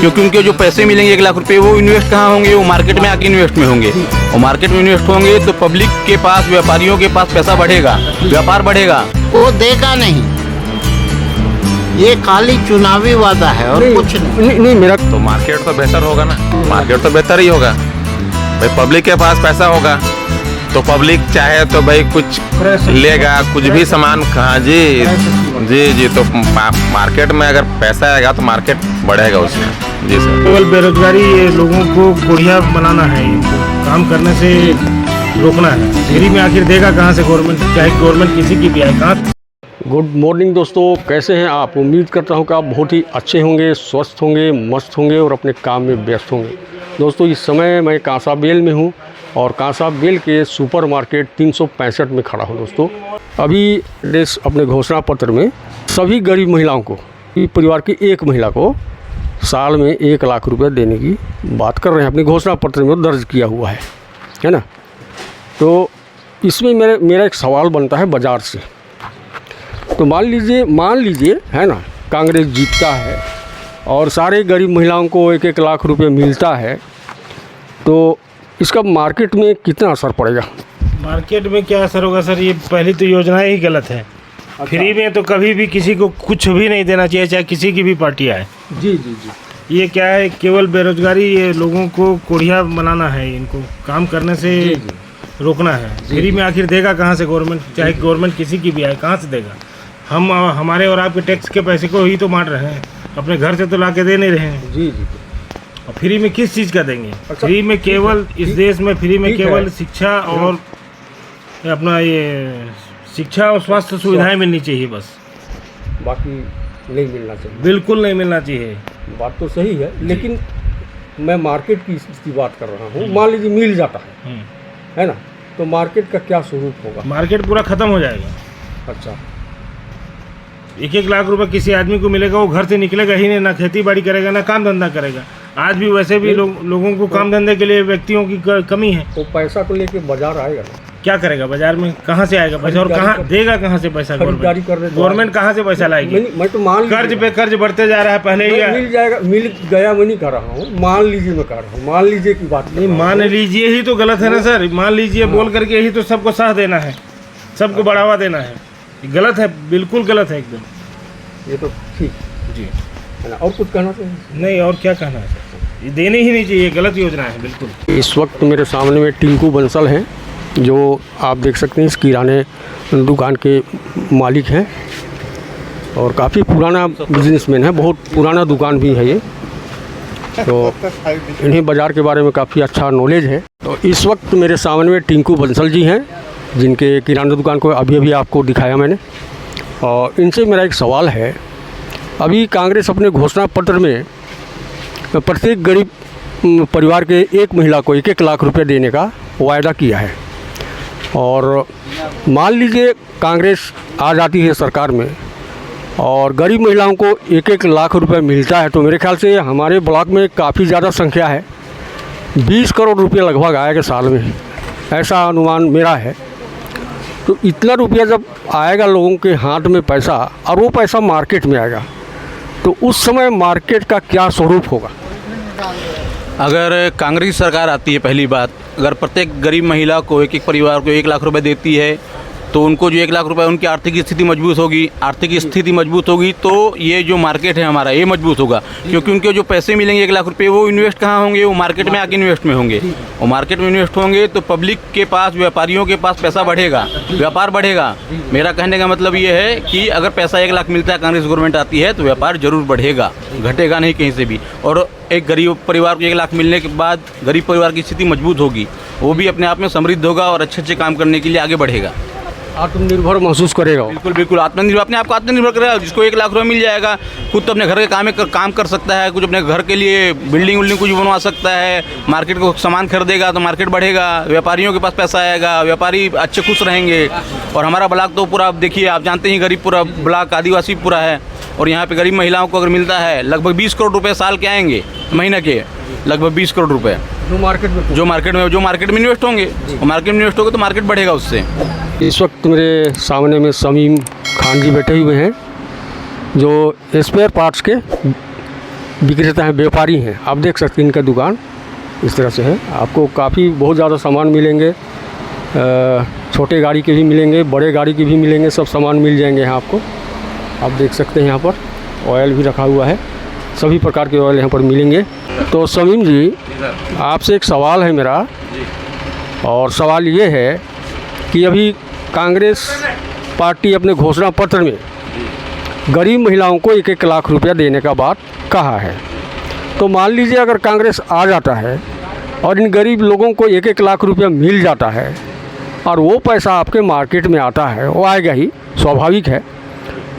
क्योंकि उनके जो पैसे मिलेंगे 1 लाख रुपए वो इन्वेस्ट कहाँ होंगे, वो मार्केट में आके इन्वेस्ट में होंगे। और मार्केट में इन्वेस्ट होंगे तो पब्लिक के पास, व्यापारियों के पास पैसा बढ़ेगा, व्यापार बढ़ेगा। वो देगा नहीं, ये खाली चुनावी वादा है और कुछ नहीं मेरा तो मार्केट तो बेहतर होगा ना, मार्केट तो बेहतर ही होगा भाई। पब्लिक के पास पैसा होगा तो पब्लिक चाहे तो भाई कुछ लेगा, कुछ भी सामान। हाँ जी जी जी, तो मार्केट में अगर पैसा आएगा तो मार्केट बढ़ेगा उसमें। जी सर। केवल बेरोजगारी ये लोगों को कोढ़िया बनाना है, इनको काम करने से रोकना है। फ्री में आखिर देगा कहाँ से गवर्नमेंट, चाहे गवर्नमेंट किसी की भी आए। कहाँ। गुड मॉर्निंग दोस्तों, कैसे हैं आप? उम्मीद करता हूं कि आप बहुत ही अच्छे होंगे, स्वस्थ होंगे, मस्त होंगे और अपने काम में व्यस्त होंगे। दोस्तों इस समय मैं कांसाबेल में हूं और कांसाबेल के सुपरमार्केट 365 में खड़ा हूं। दोस्तों अभी देश अपने घोषणा पत्र में सभी गरीब महिलाओं को, परिवार की एक महिला को साल में 1 लाख रुपये देने की बात कर रहे हैं, अपने घोषणा पत्र में दर्ज किया हुआ है ना। तो इसमें मेरा एक सवाल बनता है बाज़ार से। तो मान लीजिए है ना, कांग्रेस जीतता है और सारे गरीब महिलाओं को 1-1 लाख रुपए मिलता है, तो इसका मार्केट में कितना असर पड़ेगा? मार्केट में क्या असर होगा सर? ये पहली तो योजनाएं ही गलत है। फ्री में तो कभी भी किसी को कुछ भी नहीं देना चाहिए, चाहे किसी की भी पार्टी आए। जी जी जी। ये क्या है, केवल बेरोजगारी, ये लोगों को कोढ़िया बनाना है, इनको काम करने से रोकना है। फ्री में आखिर देगा कहाँ से गवर्नमेंट, चाहे गवर्नमेंट किसी की भी आए, कहाँ से देगा? हम हमारे और आपके टैक्स के पैसे को ही तो बांट रहे हैं, अपने घर से तो ला के दे नहीं रहे हैं। जी जी। और फ्री में किस चीज़ का देंगे? अच्छा, फ्री में केवल इस देश में फ्री में केवल शिक्षा और अपना ये शिक्षा और स्वास्थ्य सुविधाएं मिलनी चाहिए, बस। बाकी नहीं मिलना चाहिए, बिल्कुल नहीं मिलना चाहिए। बात तो सही है, लेकिन मैं मार्केट की बात कर रहा हूँ। मान लीजिए मिल जाता है ना, तो मार्केट का क्या स्वरूप होगा? मार्केट पूरा ख़त्म हो जाएगा। अच्छा, 1-1 लाख रुपए किसी आदमी को मिलेगा, वो घर से निकलेगा ही नहीं, ना खेती बाड़ी करेगा, ना काम धंधा करेगा। आज भी वैसे भी लोगों को काम धंधे के लिए व्यक्तियों की कमी है। तो पैसा को लेके बाजार आएगा ना? क्या करेगा बाजार में? कहाँ से आएगा पैसा और कहाँ देगा, कहाँ से पैसा? गवर्नमेंट कहाँ से पैसा लाएगी? मैं तो मान कर्ज पे कर्ज बढ़ते जा रहा है। पहले ही मिल जाएगा, मिल गया मैं नहीं कर रहा हूँ, मान लीजिए मैं कर रहा हूँ। मान लीजिए की बात नहीं, मान लीजिए ही तो गलत है ना सर। मान लीजिए बोल करके ही तो सबको साथ देना है, सबको बढ़ावा देना है। गलत है, बिल्कुल गलत है एकदम। ये तो ठीक जी है ना। और कुछ कहना चाहिए? नहीं, और क्या कहना है? ये देने ही नहीं चाहिए, गलत योजना है बिल्कुल। इस वक्त मेरे सामने में टिंकू बंसल हैं, जो आप देख सकते हैं इस किराने दुकान के मालिक हैं और काफ़ी पुराना बिजनेसमैन है, बहुत पुराना दुकान भी है ये। तो इन्हें बाज़ार के बारे में काफ़ी अच्छा नॉलेज है। तो इस वक्त मेरे सामने में टिंकू बंसल जी हैं, जिनके किराना दुकान को अभी आपको दिखाया मैंने। और इनसे मेरा एक सवाल है, अभी कांग्रेस अपने घोषणा पत्र में प्रत्येक गरीब परिवार के एक महिला को 1-1 लाख रुपए देने का वायदा किया है, और मान लीजिए कांग्रेस आ जाती है सरकार में और गरीब महिलाओं को 1-1 लाख रुपए मिलता है, तो मेरे ख्याल से हमारे ब्लॉक में काफ़ी ज़्यादा संख्या है, 20 करोड़ रुपये लगभग आएगा साल में, ऐसा अनुमान मेरा है। तो इतना रुपया जब आएगा लोगों के हाथ में पैसा, और वो पैसा मार्केट में आएगा, तो उस समय मार्केट का क्या स्वरूप होगा? अगर कांग्रेस सरकार आती है, पहली बात, अगर प्रत्येक गरीब महिला को, एक परिवार को 1 लाख रुपए देती है, तो उनको जो 1 लाख रुपए, उनकी आर्थिक स्थिति मजबूत होगी। आर्थिक स्थिति मजबूत होगी तो ये जो मार्केट है हमारा, ये मजबूत होगा, क्योंकि उनके जो पैसे मिलेंगे 1 लाख रुपए, वो इन्वेस्ट कहाँ होंगे, वो मार्केट में आके इन्वेस्ट में होंगे। और मार्केट में इन्वेस्ट होंगे तो पब्लिक के पास, व्यापारियों के पास पैसा बढ़ेगा, व्यापार बढ़ेगा। मेरा कहने का मतलब ये है कि अगर पैसा 1 लाख मिलता है, कांग्रेस गवर्नमेंट आती है, तो व्यापार जरूर बढ़ेगा, घटेगा नहीं कहीं से भी। और एक गरीब परिवार को 1 लाख मिलने के बाद गरीब परिवार की स्थिति मजबूत होगी, वो भी अपने आप में समृद्ध होगा और अच्छे काम करने के लिए आगे बढ़ेगा, आत्मनिर्भर महसूस करेगा। बिल्कुल बिल्कुल आत्मनिर्भर, अपने आप को आत्मनिर्भर करेगा। जिसको 1 लाख रुपये मिल जाएगा, खुद तो अपने घर के काम कर सकता है, कुछ अपने घर के लिए बिल्डिंग कुछ बनवा सकता है, मार्केट को सामान खरीदेगा तो मार्केट बढ़ेगा, व्यापारियों के पास पैसा आएगा, व्यापारी अच्छे खुश रहेंगे। और हमारा ब्लॉक तो पूरा, देखिए आप जानते हैं, गरीब पूरा ब्लॉक आदिवासी पूरा है, और यहाँ पे गरीब महिलाओं को अगर मिलता है लगभग 20 करोड़ रुपए साल के आएंगे, महीने के लगभग 20 करोड़ रुपए, जो मार्केट में इन्वेस्ट होंगे, और मार्केट में इन्वेस्ट होगा तो मार्केट बढ़ेगा उससे। इस वक्त मेरे सामने में समीम खान जी बैठे हुए हैं, जो स्पेयर पार्ट्स के विक्रेता हैं, व्यापारी हैं। आप देख सकते हैं इनका दुकान इस तरह से है। आपको काफ़ी बहुत ज़्यादा सामान मिलेंगे, छोटे गाड़ी के भी मिलेंगे, बड़े गाड़ी के भी मिलेंगे, सब सामान मिल जाएंगे यहाँ आपको। आप देख सकते हैं यहाँ पर ऑयल भी रखा हुआ है, सभी प्रकार के ऑयल यहाँ पर मिलेंगे। तो समीम जी, आपसे एक सवाल है मेरा, और सवाल ये है कि अभी कांग्रेस पार्टी अपने घोषणा पत्र में गरीब महिलाओं को 1-1 लाख रुपया देने का बात कहा है। तो मान लीजिए अगर कांग्रेस आ जाता है और इन गरीब लोगों को 1-1 लाख रुपया मिल जाता है और वो पैसा आपके मार्केट में आता है, वो आएगा ही, स्वाभाविक है।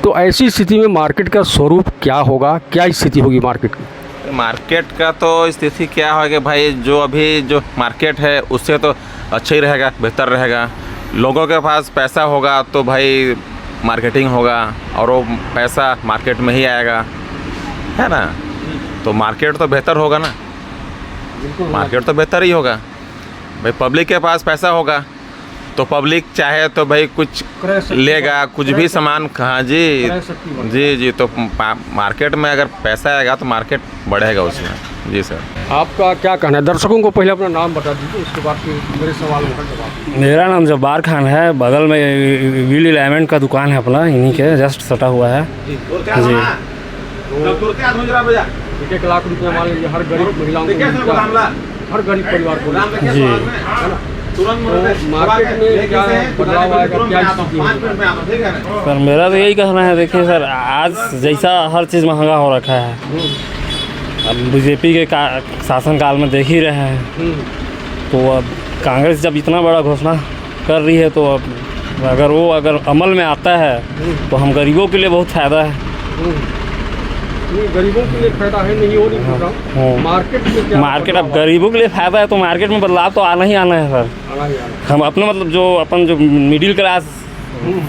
तो ऐसी स्थिति में मार्केट का स्वरूप क्या होगा, क्या स्थिति होगी मार्केट की? मार्केट का तो स्थिति क्या होगा भाई, जो अभी जो मार्केट है उससे तो अच्छा ही रहेगा, बेहतर रहेगा। लोगों के पास पैसा होगा तो भाई मार्केटिंग होगा और वो पैसा मार्केट में ही आएगा, है ना। तो मार्केट तो बेहतर होगा ना, मार्केट तो बेहतर ही होगा भाई। पब्लिक के पास पैसा होगा तो पब्लिक चाहे तो भाई कुछ लेगा, कुछ भी सामान। हाँ जी जी जी, तो मार्केट में अगर पैसा आएगा तो मार्केट बढ़ेगा उसमें। जी सर, आपका क्या कहना है? दर्शकों को पहले अपना नाम बता दीजिए, उसके बाद फिर मेरे सवाल का जवाब। मेरा नाम जब्बार खान है, बगल में व्हील एलिमेंट का दुकान है अपना, इन्हीं के जस्ट सटा हुआ है जी। 1-1 लाख रुपया मान लीजिए हर गरीब महिलाओं को मिलता है, हर गरीब परिवार को जी। तो मार्केट में क्या बदलाव आएगा, क्या स्थिति होगी? सर मेरा तो यही कहना है, देखिए सर, आज जैसा हर चीज़ महंगा हो रखा है, अब बीजेपी के शासन काल में देख ही रहे हैं। तो अब कांग्रेस जब इतना बड़ा घोषणा कर रही है तो अब अगर अमल में आता है तो हम गरीबों के लिए बहुत फ़ायदा है। नहीं, गरीबों के लिए फायदा है, नहीं हो नहीं रहा। मार्केट में क्या मार्केट अब गरीबों के लिए फ़ायदा है तो मार्केट में बदलाव तो आना ही आना है सर। हम अपना मतलब जो मिडिल क्लास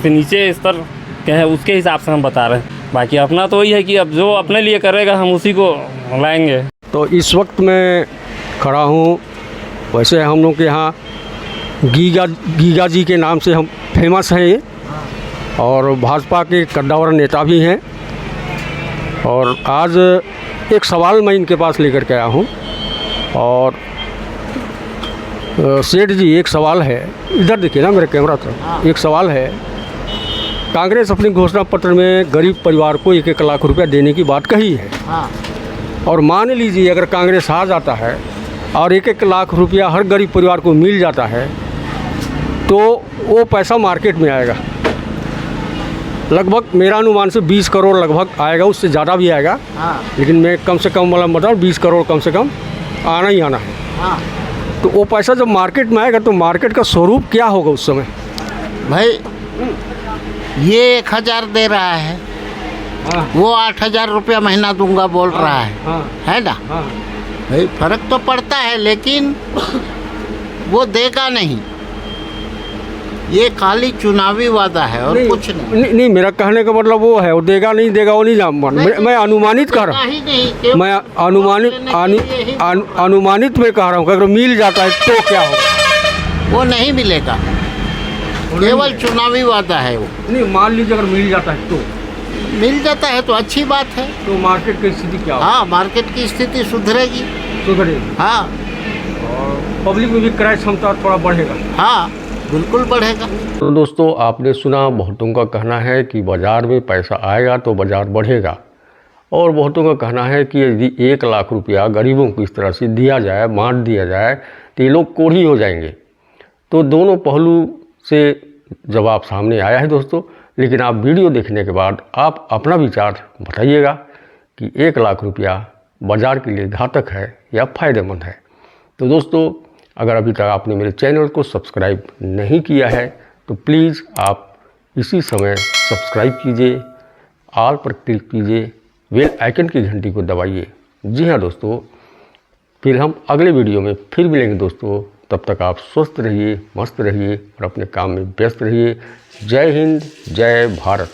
से नीचे स्तर के हैं उसके हिसाब से हम बता रहे हैं। बाकी अपना तो वही है कि अब जो अपने लिए करेगा हम उसी को लाएंगे। तो इस वक्त मैं खड़ा हूँ, वैसे हम लोग के यहाँ गीगा जी के नाम से हम फेमस हैं ये, और भाजपा के कद्दावर नेता भी हैं। और आज एक सवाल मैं इनके पास लेकर के आया हूँ। और सेठ जी, एक सवाल है, इधर देखिए ना मेरे कैमरा तरफ। एक सवाल है, कांग्रेस अपने घोषणा पत्र में गरीब परिवार को 1-1 लाख रुपया देने की बात कही है। और मान लीजिए अगर कांग्रेस आ जाता है और 1-1 लाख रुपया हर गरीब परिवार को मिल जाता है तो वो पैसा मार्केट में आएगा। लगभग मेरा अनुमान से 20 करोड़ लगभग आएगा, उससे ज़्यादा भी आएगा। लेकिन मैं कम से कम वाला बताऊँ, 20 करोड़ कम से कम आना ही आना है। तो वो पैसा जब मार्केट में आएगा तो मार्केट का स्वरूप क्या होगा उस समय? भाई ये 1,000 दे रहा है, वो 8,000 रुपया महीना दूंगा बोल रहा है ना। भाई फर्क तो पड़ता है, लेकिन वो देगा नहीं। ये खाली चुनावी वादा है और कुछ नहीं। मेरा कहने का मतलब वो है, वो देगा नहीं देगा वो नहीं जान। मैं अनुमानित कर रहा हूँ, मैं अनुमानित में कह रहा हूँ कि अगर मिल जाता है तो क्या होगा? वो नहीं मिलेगा, केवल चुनावी वादा है वो। नहीं, मान लीजिए अगर मिल जाता है तो मिल जाता है तो अच्छी बात है। तो मार्केट की स्थिति क्या होगी? हाँ, मार्केट की स्थिति सुधरेगी। हाँ, और पब्लिक में भी क्रय क्षमता थोड़ा बढ़ेगा। हाँ, बिल्कुल बढ़ेगा। तो दोस्तों, आपने सुना, बहुतों का कहना है कि बाज़ार में पैसा आएगा तो बाज़ार बढ़ेगा, और बहुतों का कहना है कि यदि 1 लाख रुपया गरीबों को इस तरह से दिया जाए, बांट दिया जाए, तो ये लोग कोढ़ी हो जाएंगे। तो दोनों पहलू से जवाब सामने आया है दोस्तों। लेकिन आप वीडियो देखने के बाद आप अपना विचार बताइएगा कि 1 लाख रुपया बाज़ार के लिए घातक है या फ़ायदेमंद है। तो दोस्तों, अगर अभी तक आपने मेरे चैनल को सब्सक्राइब नहीं किया है तो प्लीज़ आप इसी समय सब्सक्राइब कीजिए, ऑल पर क्लिक कीजिए, बेल आइकन की घंटी को दबाइए। जी हाँ दोस्तों, फिर हम अगले वीडियो में फिर मिलेंगे दोस्तों। तब तक आप स्वस्थ रहिए, मस्त रहिए और अपने काम में व्यस्त रहिए। जय हिंद, जय भारत।